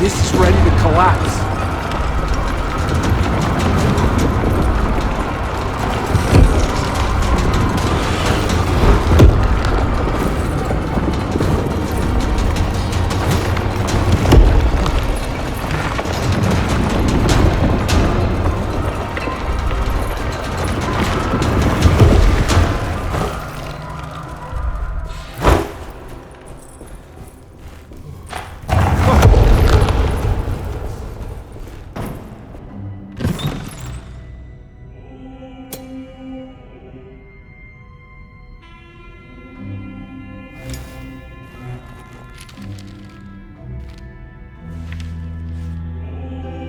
This is ready to collapse.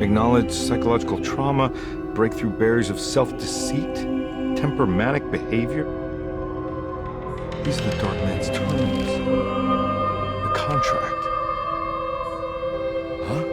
Acknowledge psychological trauma, breakthrough barriers of self-deceit, temperamatic behavior. These are the Dark Man's terms. The contract. Huh?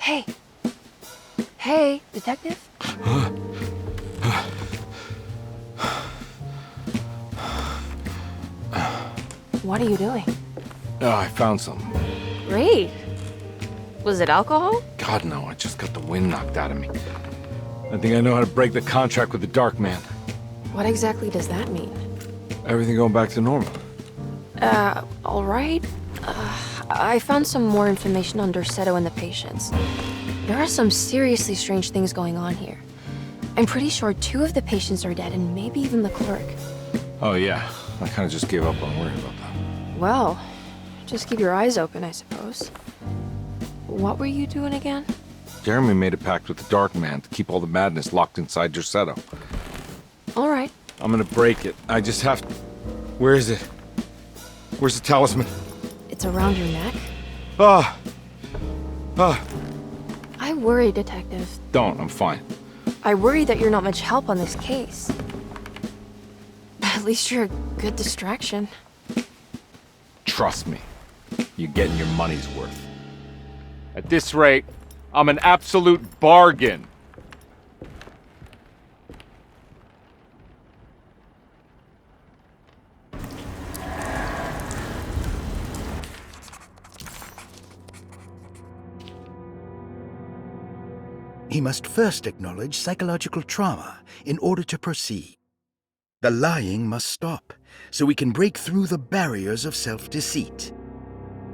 Hey. Hey, detective? What are you doing? Oh, I found something. Great. Was it alcohol? God, no, I just got the wind knocked out of me. I think I know how to break the contract with the Dark Man. What exactly does that mean? Everything going back to normal. All right. I found some more information on Dorsetto and the patients. There are some seriously strange things going on here. I'm pretty sure 2 of the patients are dead, and maybe even the clerk. Oh, yeah. I kind of just gave up on worrying about that. Well, just keep your eyes open, I suppose. What were you doing again? Jeremy made a pact with the Dark Man to keep all the madness locked inside Dorsetto. All right. I'm gonna break it. I just have to... Where is it? Where's the talisman? It's around your neck? Ah! I worry, Detective. Don't, I'm fine. I worry that you're not much help on this case. At least you're a good distraction. Trust me. You're getting your money's worth. At this rate, I'm an absolute bargain. He must first acknowledge psychological trauma in order to proceed. The lying must stop, so we can break through the barriers of self-deceit.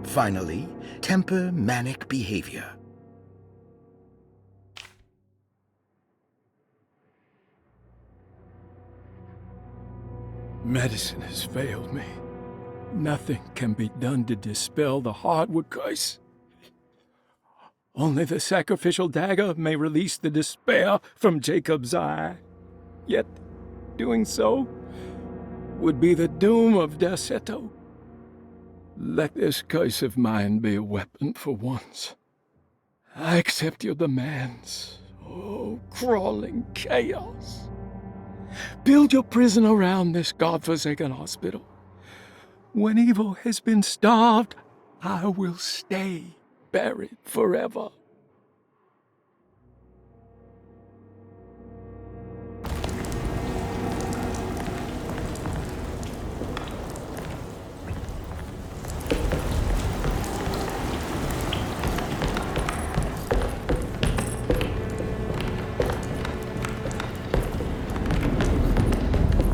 Finally, temper manic behavior. Medicine has failed me. Nothing can be done to dispel the hardwood curse. Only the sacrificial dagger may release the despair from Jacob's eye. Yet, doing so would be the doom of Dorsetto. Let this curse of mine be a weapon for once. I accept your demands. Oh, crawling chaos. Build your prison around this godforsaken hospital. When evil has been starved, I will stay buried forever.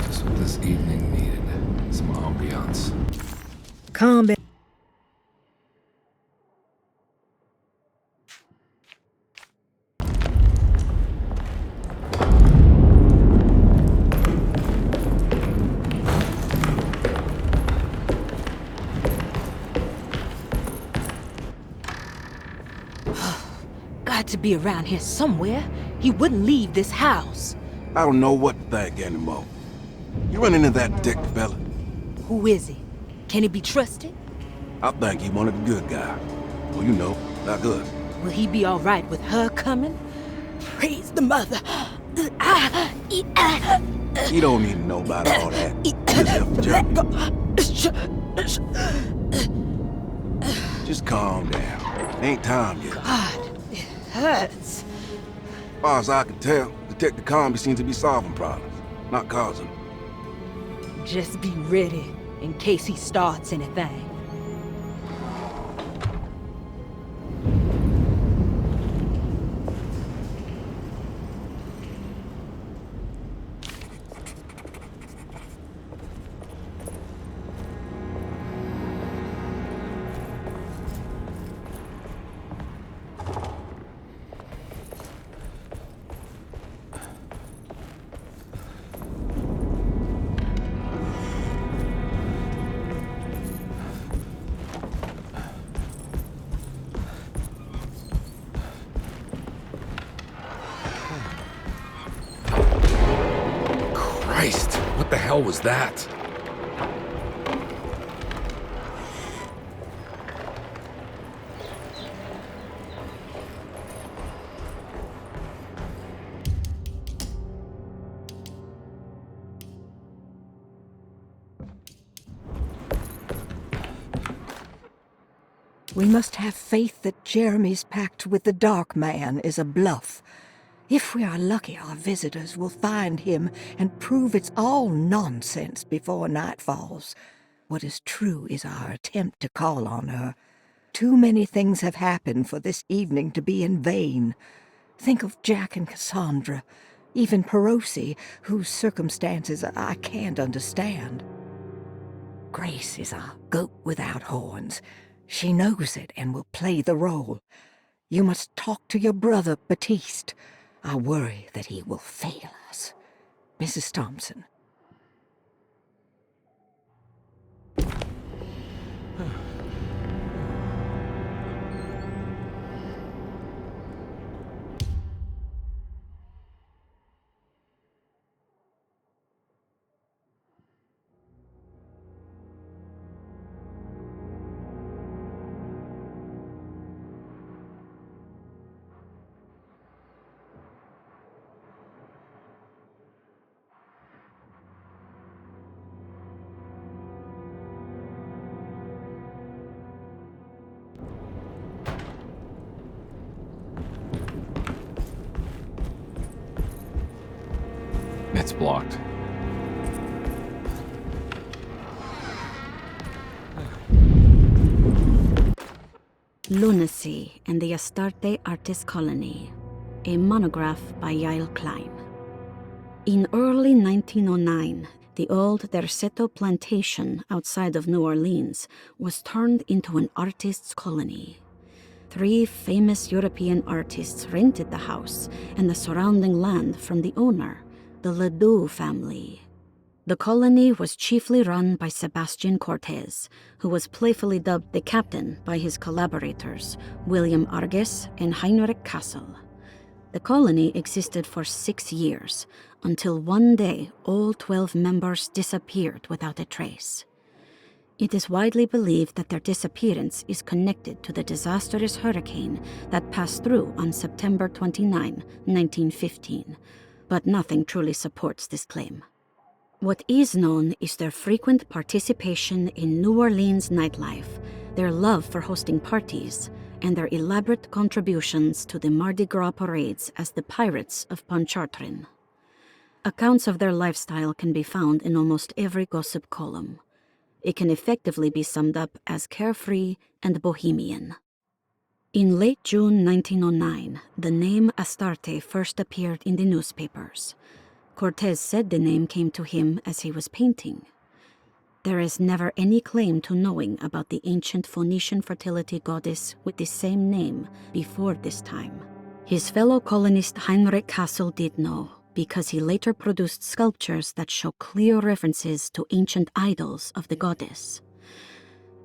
Just what this evening needed. Some ambiance. Combat. Got to be around here somewhere. He wouldn't leave this house. I don't know what to think anymore. You run into that dick fella? Who is he? Can he be trusted? I think he one of the good guys. Well, you know, not good. Will he be all right with her coming? Praise the mother. You don't need to know about all that. Just help Jeremy. Just calm down. Ain't time yet. God, it hurts. As far as I can tell, Detective Comby seems to be solving problems, not causing them. Just be ready in case he starts anything. Christ, what the hell was that? We must have faith that Jeremy's pact with the Dark Man is a bluff. If we are lucky, our visitors will find him and prove it's all nonsense before night falls. What is true is our attempt to call on her. Too many things have happened for this evening to be in vain. Think of Jack and Cassandra, even Perosi, whose circumstances I can't understand. Grace is a goat without horns. She knows it and will play the role. You must talk to your brother, Batiste. I worry that he will fail us. Mrs. Thompson. It's blocked. Lunacy and the Astarte Artist Colony, a monograph by Yael Klein. In early 1909, the old Derceto plantation outside of New Orleans was turned into an artist's colony. 3 famous European artists rented the house and the surrounding land from the owner, the Ledoux family. The colony was chiefly run by Sebastian Cortez, who was playfully dubbed the captain by his collaborators, William Arges and Heinrich Kassel. The colony existed for 6 years, until one day all 12 members disappeared without a trace. It is widely believed that their disappearance is connected to the disastrous hurricane that passed through on September 29, 1915, but nothing truly supports this claim. What is known is their frequent participation in New Orleans nightlife, their love for hosting parties, and their elaborate contributions to the Mardi Gras parades as the Pirates of Pontchartrain. Accounts of their lifestyle can be found in almost every gossip column. It can effectively be summed up as carefree and bohemian. In late June 1909, the name Astarte first appeared in the newspapers. Cortez said the name came to him as he was painting. There is never any claim to knowing about the ancient Phoenician fertility goddess with the same name before this time. His fellow colonist Heinrich Kassel did know, because he later produced sculptures that show clear references to ancient idols of the goddess.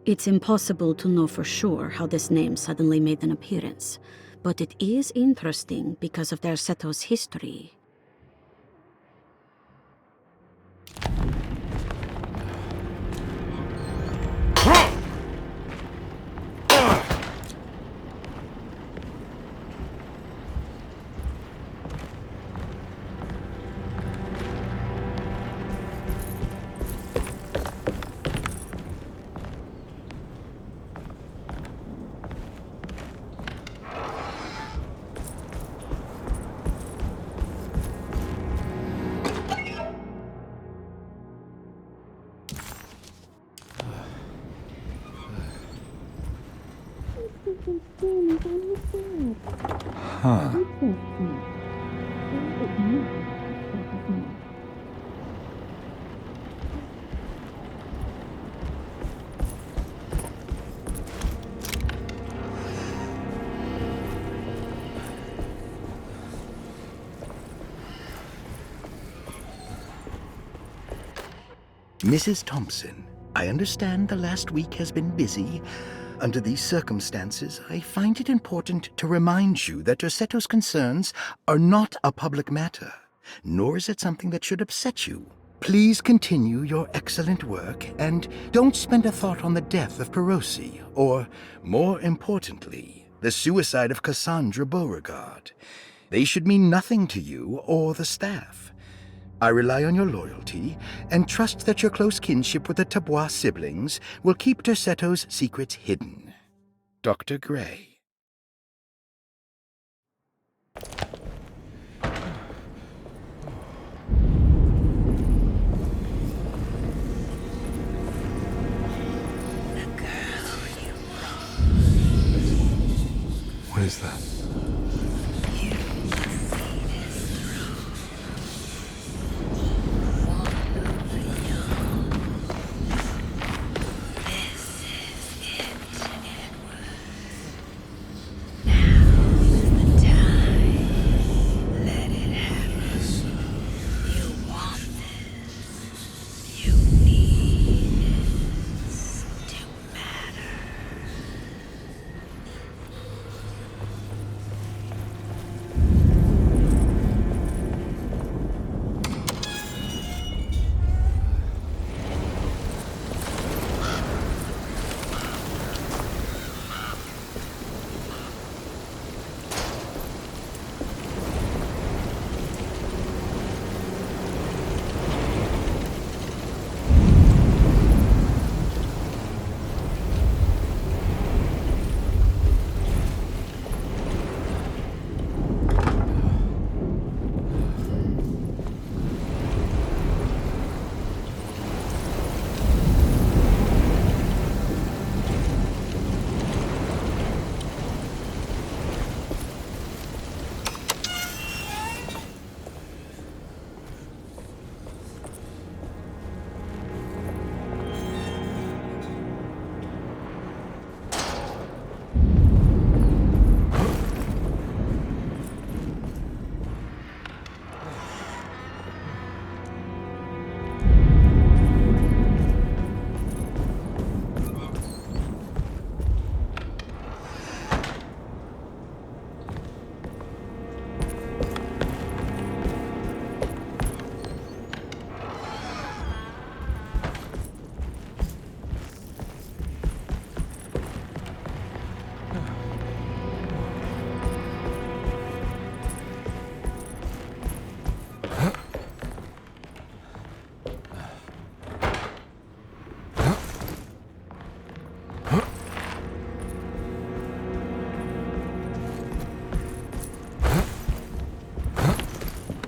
It's impossible to know for sure how this name suddenly made an appearance, but it is interesting because of Derceto's history. Mrs. Thompson, I understand the last week has been busy. Under these circumstances, I find it important to remind you that Derceto's concerns are not a public matter, nor is it something that should upset you. Please continue your excellent work, and don't spend a thought on the death of Perosi, or, more importantly, the suicide of Cassandra Beauregard. They should mean nothing to you or the staff. I rely on your loyalty, and trust that your close kinship with the Tabois siblings will keep Derceto's secrets hidden. Dr. Gray. is that?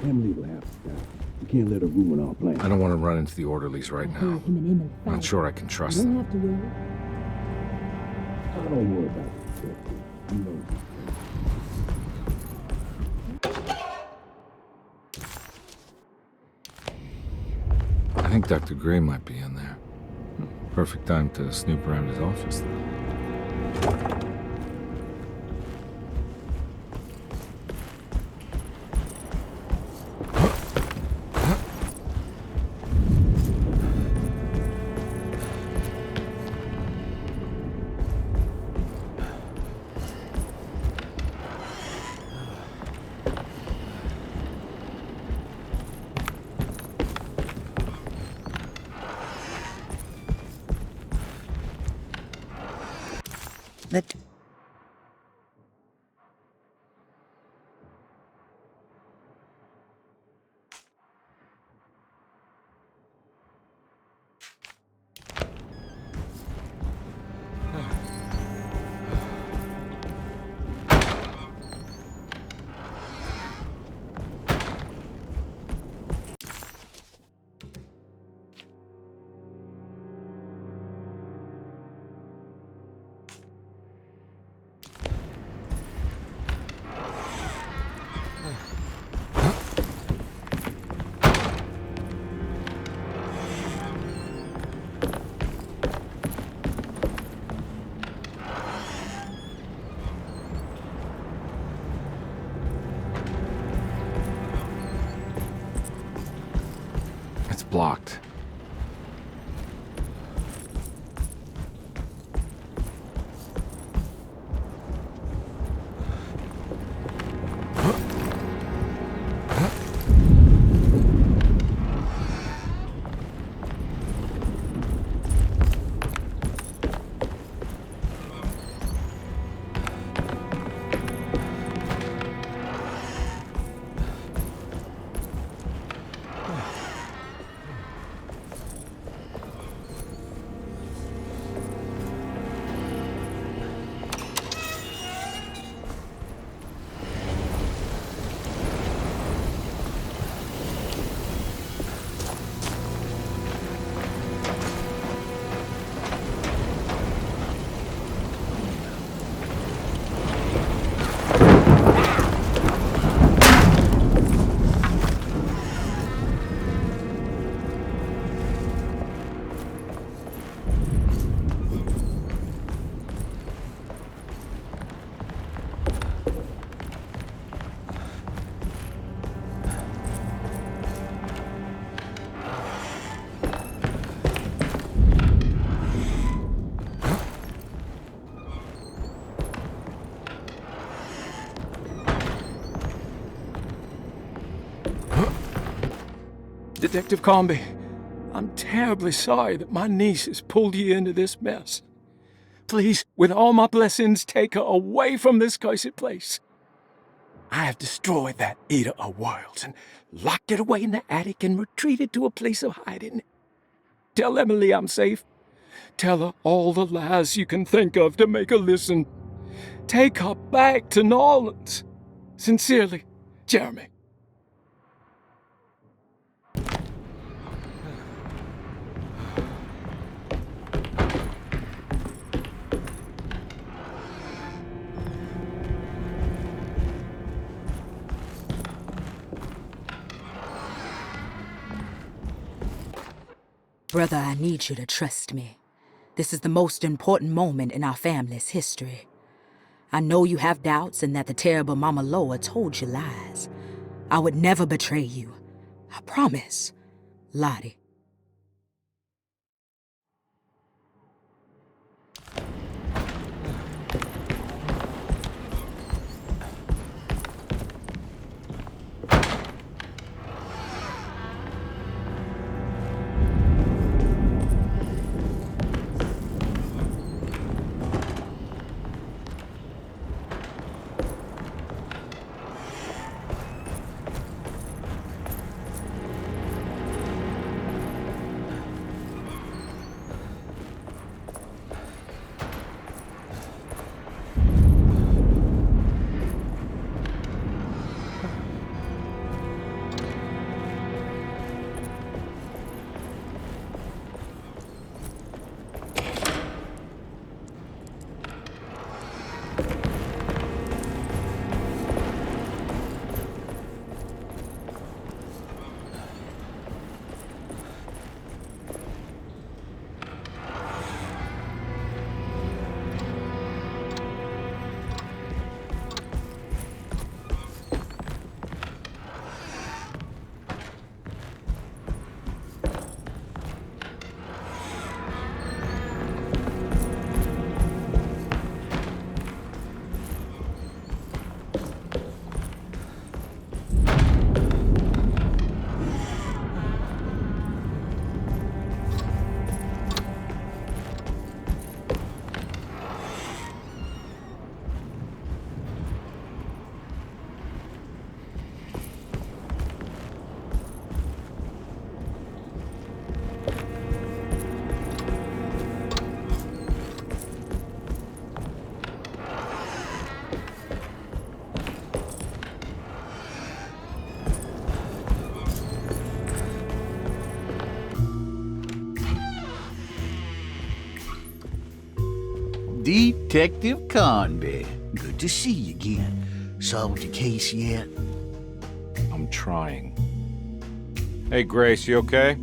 Emily will have to stop. You can't let her ruin our plan. I don't want to run into the orderlies right now. Not sure I can trust them. Don't worry about it. You know. I think Dr. Gray might be in there. Perfect time to snoop around his office, though. That It's blocked. Detective Comby, I'm terribly sorry that my niece has pulled you into this mess. Please, with all my blessings, take her away from this cursed place. I have destroyed that Eater of Worlds and locked it away in the attic and retreated to a place of hiding. Tell Emily I'm safe. Tell her all the lies you can think of to make her listen. Take her back to New Orleans. Sincerely, Jeremy. Brother, I need you to trust me. This is the most important moment in our family's history. I know you have doubts and that the terrible Mama Loa told you lies. I would never betray you. I promise. Lottie. Detective Conby. Good to see you again. Solved your case yet? I'm trying. Hey, Grace, you okay?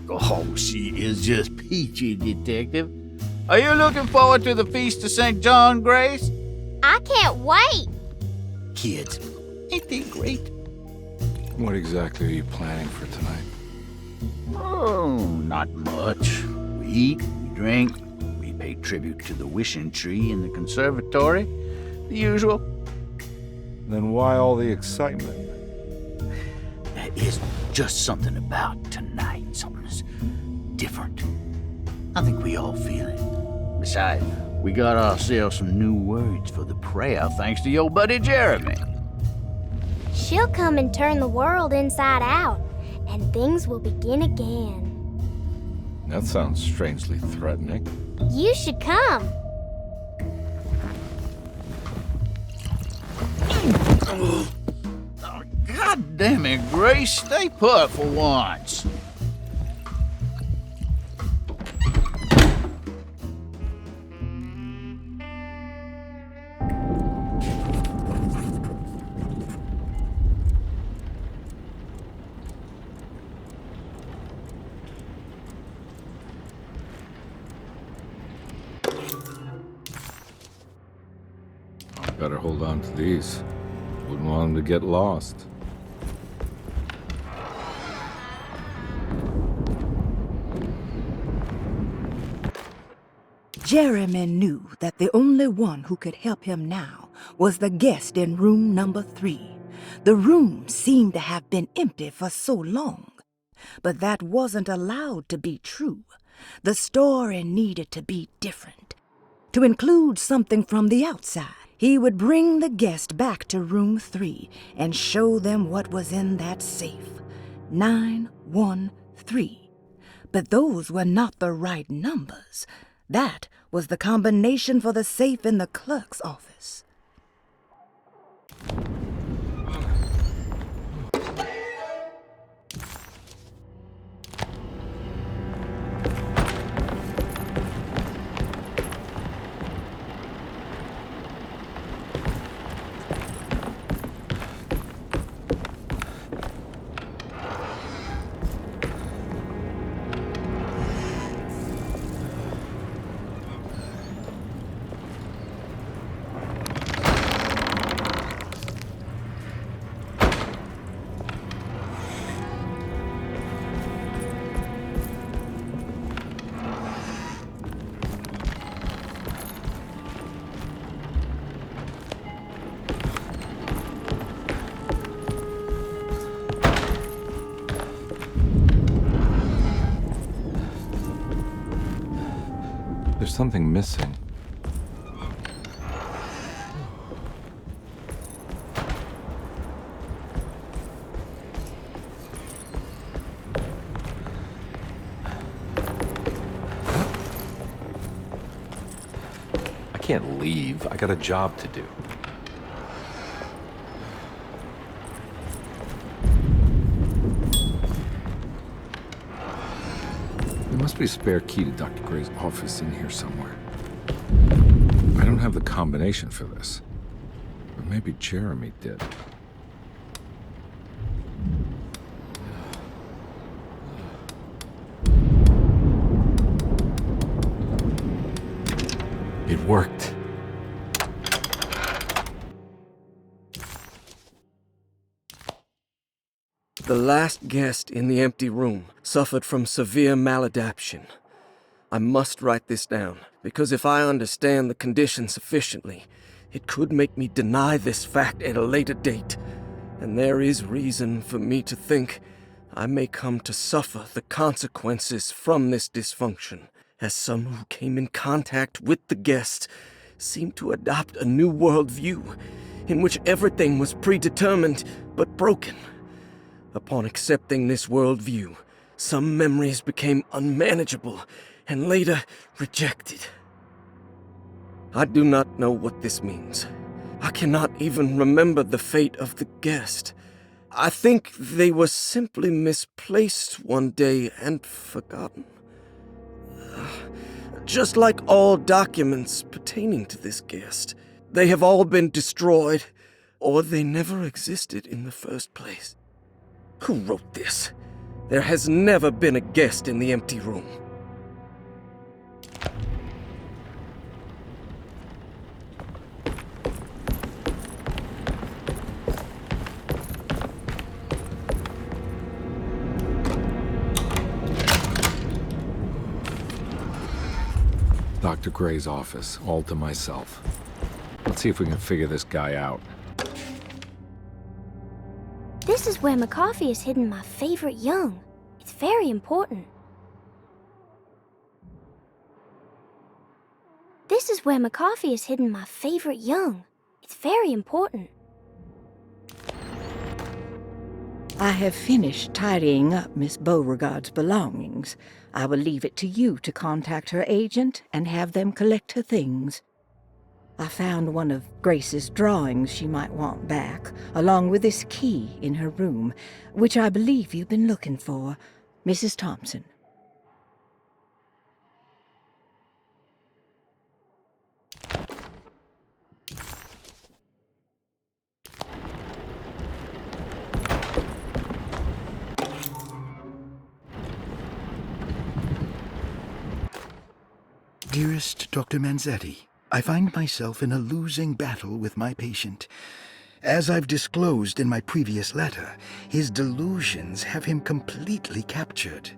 Oh, she is just peachy, Detective. Are you looking forward to the Feast of St. John, Grace? I can't wait. Kids, ain't they great? What exactly are you planning for tonight? Oh, not much. We eat, we drink, we pay tribute to the wishing tree in the conservatory. The usual. Then why all the excitement? There is just something about tonight. Something's different. I think we all feel it. Besides, we got ourselves some new words for the prayer thanks to your buddy Jeremy. She'll come and turn the world inside out, and things will begin again. That sounds strangely threatening. You should come. God damn it, Grace. Stay put for once. Better hold on to these. Wouldn't want them to get lost. Jeremy knew that the only one who could help him now was the guest in room number 3, The room seemed to have been empty for so long. But that wasn't allowed to be true. The story needed to be different. To include something from the outside, he would bring the guest back to room 3 and show them what was in that safe. 913. But those were not the right numbers. That was the combination for the safe in the clerk's office. There's something missing. I can't leave. I got a job to do. There must be a spare key to Dr. Gray's office in here somewhere. I don't have the combination for this. But maybe Jeremy did. It worked. The last guest in the empty room suffered from severe maladaptation. I must write this down, because if I understand the condition sufficiently, it could make me deny this fact at a later date, and there is reason for me to think I may come to suffer the consequences from this dysfunction, as some who came in contact with the guest seemed to adopt a new worldview in which everything was predetermined but broken. Upon accepting this worldview, some memories became unmanageable and later rejected. I do not know what this means. I cannot even remember the fate of the guest. I think they were simply misplaced one day and forgotten. Just like all documents pertaining to this guest, they have all been destroyed, or they never existed in the first place. Who wrote this? There has never been a guest in the empty room. Dr. Gray's office, all to myself. Let's see if we can figure this guy out. This is where McCarthy has hidden my favorite young. It's very important. This is where McCarthy has hidden my favorite young. It's very important. I have finished tidying up Miss Beauregard's belongings. I will leave it to you to contact her agent and have them collect her things. I found one of Grace's drawings she might want back, along with this key in her room, which I believe you've been looking for, Mrs. Thompson. Dearest Dr. Manzetti, I find myself in a losing battle with my patient. As I've disclosed in my previous letter, his delusions have him completely captured.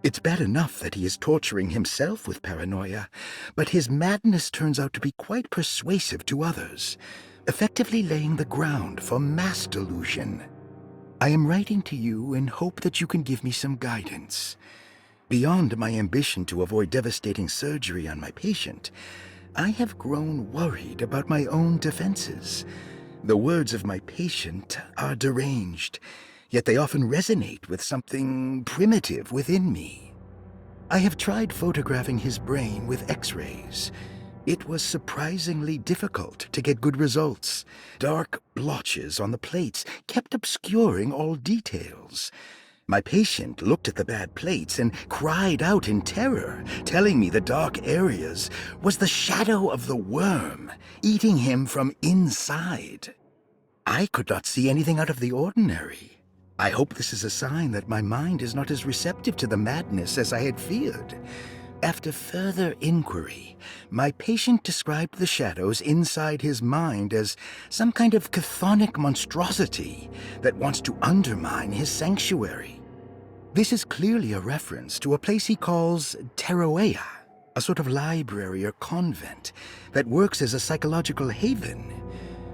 It's bad enough that he is torturing himself with paranoia, but his madness turns out to be quite persuasive to others. effectively laying the ground for mass delusion. I am writing to you in hope that you can give me some guidance. Beyond my ambition to avoid devastating surgery on my patient, I have grown worried about my own defenses. The words of my patient are deranged, yet they often resonate with something primitive within me. I have tried photographing his brain with X-rays. It was surprisingly difficult to get good results. Dark blotches on the plates kept obscuring all details. My patient looked at the bad plates and cried out in terror, telling me the dark areas was the shadow of the worm, eating him from inside. I could not see anything out of the ordinary. I hope this is a sign that my mind is not as receptive to the madness as I had feared. After further inquiry, my patient described the shadows inside his mind as some kind of chthonic monstrosity that wants to undermine his sanctuary. This is clearly a reference to a place he calls Teroea, a sort of library or convent that works as a psychological haven.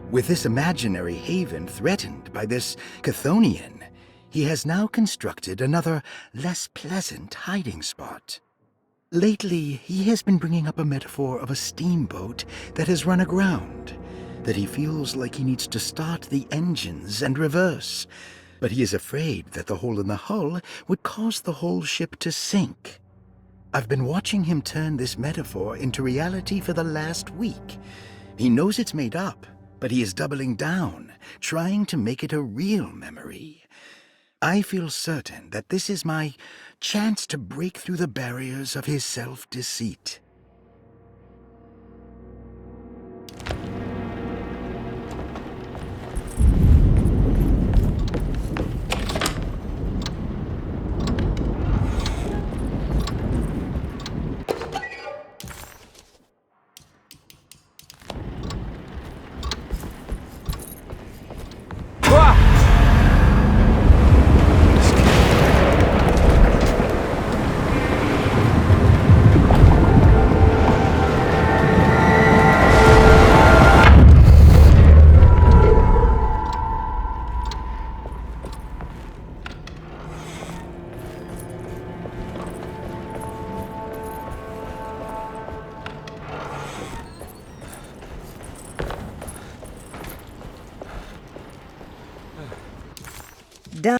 With this imaginary haven threatened by this Chthonian, he has now constructed another, less pleasant hiding spot. Lately, he has been bringing up a metaphor of a steamboat that has run aground, that he feels like he needs to start the engines and reverse, but he is afraid that the hole in the hull would cause the whole ship to sink. I've been watching him turn this metaphor into reality for the last week. He knows it's made up, but he is doubling down, trying to make it a real memory. I feel certain that this is my chance to break through the barriers of his self-deceit. Done.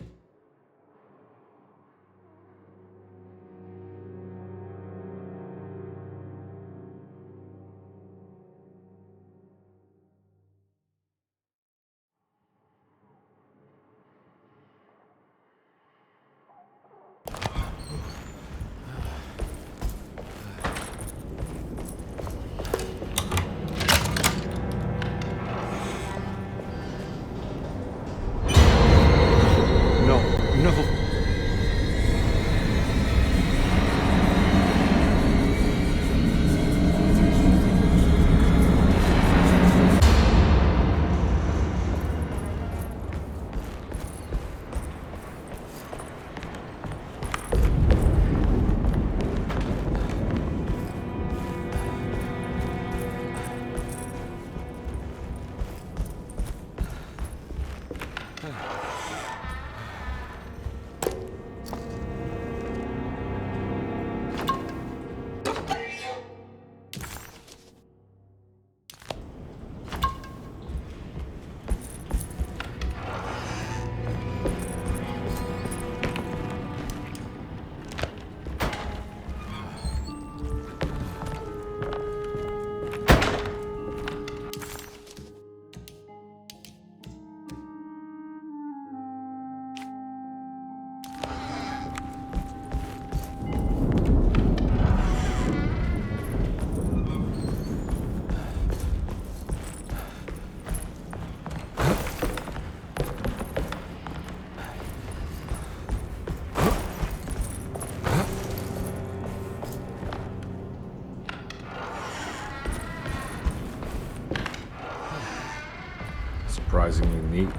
Surprisingly neat.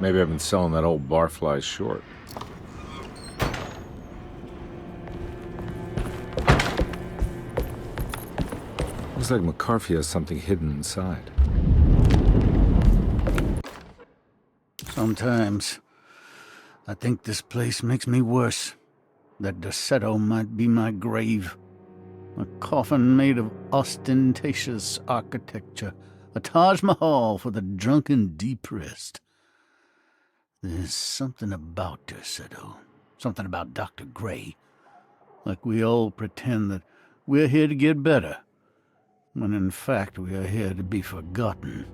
Maybe I've been selling that old barfly short. Looks like McCarthy has something hidden inside. Sometimes I think this place makes me worse. That Derceto might be my grave. A coffin made of ostentatious architecture. A Taj Mahal for the drunken depressed. There's something about Derceto. Something about Dr. Gray. Like we all pretend that we're here to get better, when in fact we are here to be forgotten.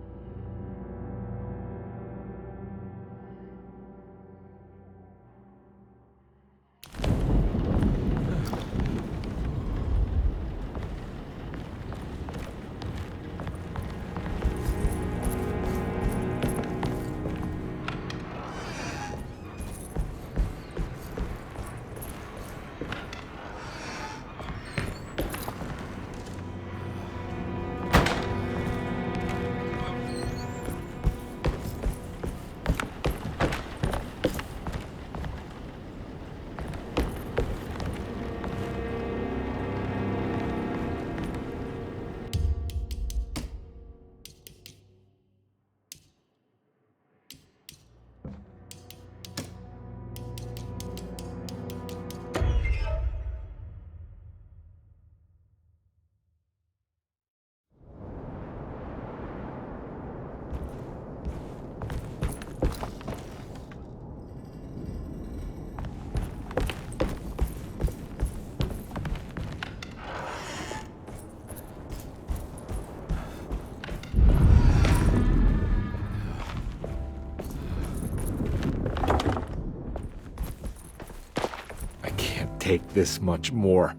Take this much more.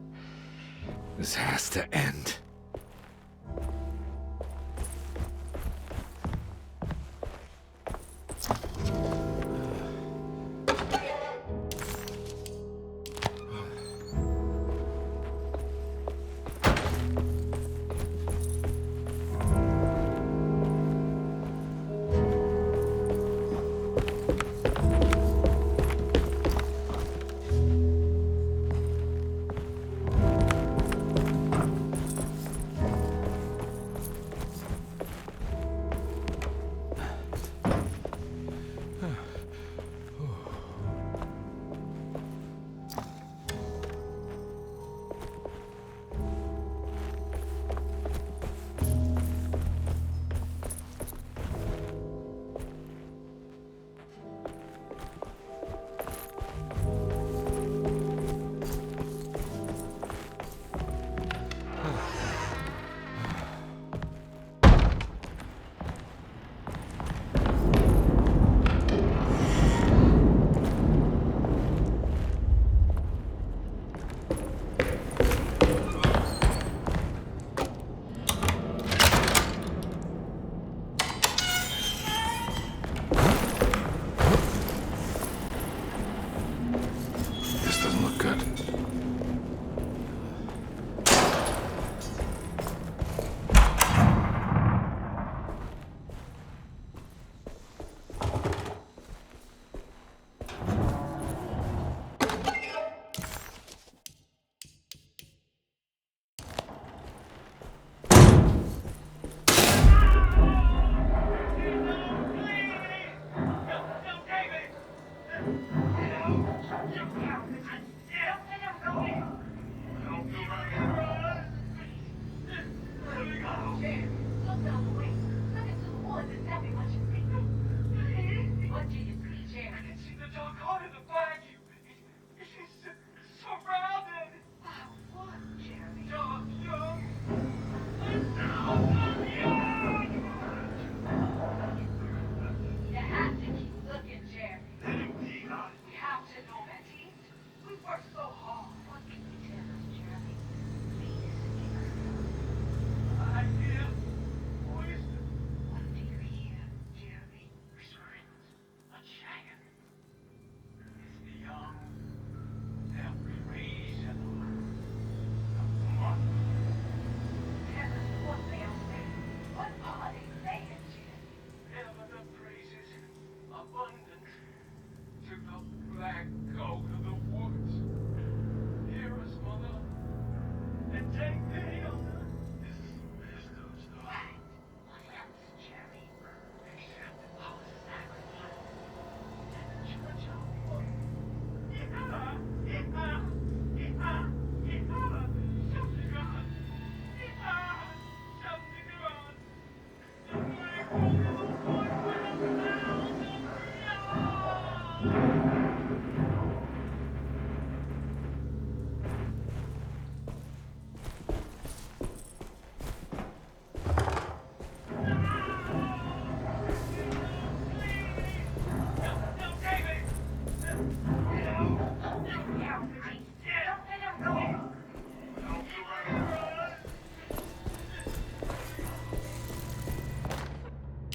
This has to end.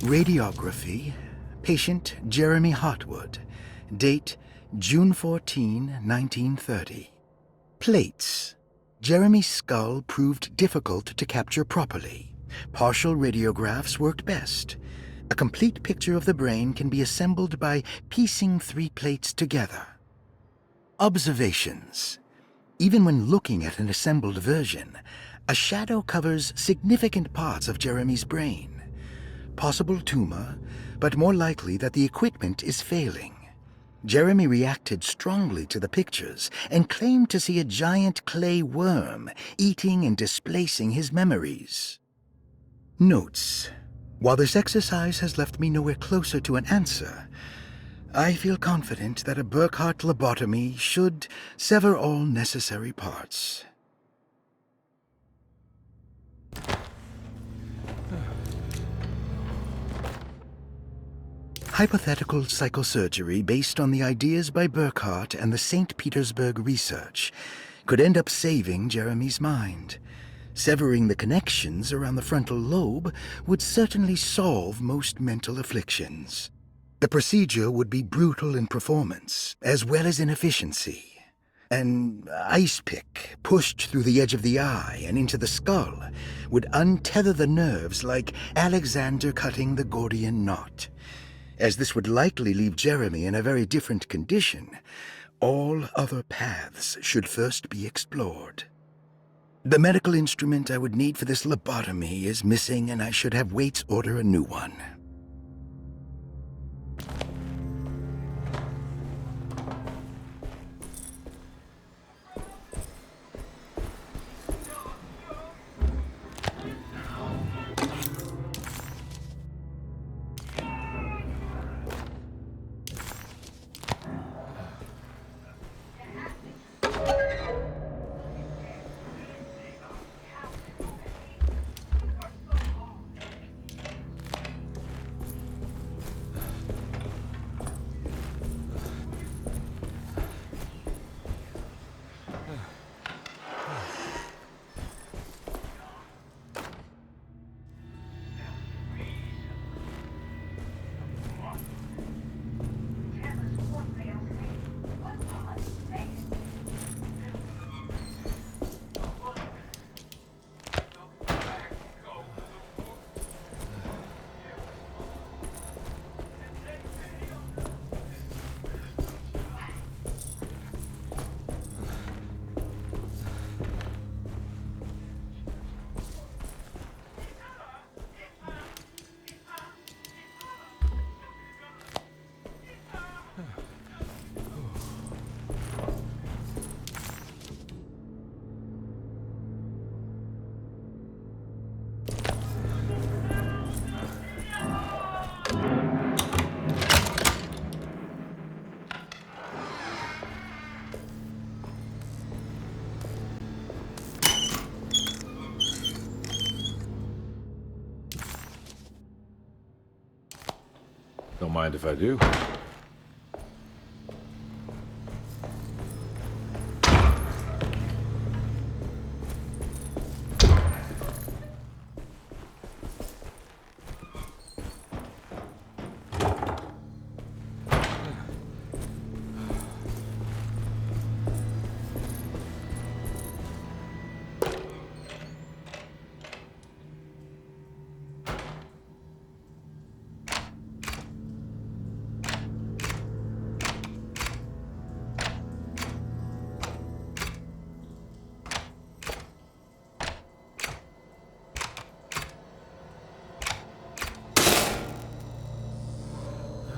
Radiography, patient Jeremy Hotwood, date June 14, 1930. Plates. Jeremy's skull proved difficult to capture properly. Partial radiographs worked best. A complete picture of the brain can be assembled by piecing 3 plates together. Observations. Even when looking at an assembled version, a shadow covers significant parts of Jeremy's brain. Possible tumor, but more likely that the equipment is failing. Jeremy reacted strongly to the pictures and claimed to see a giant clay worm eating and displacing his memories. Notes. While this exercise has left me nowhere closer to an answer, I feel confident that a Burkhart lobotomy should sever all necessary parts. Hypothetical psychosurgery based on the ideas by Burkhart and the St. Petersburg research could end up saving Jeremy's mind. Severing the connections around the frontal lobe would certainly solve most mental afflictions. The procedure would be brutal in performance, as well as in efficiency. An ice pick pushed through the edge of the eye and into the skull would untether the nerves like Alexander cutting the Gordian knot. As this would likely leave Jeremy in a very different condition, all other paths should first be explored. The medical instrument I would need for this lobotomy is missing, and I should have Waits order a new one. Don't mind if I do.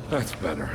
That's better.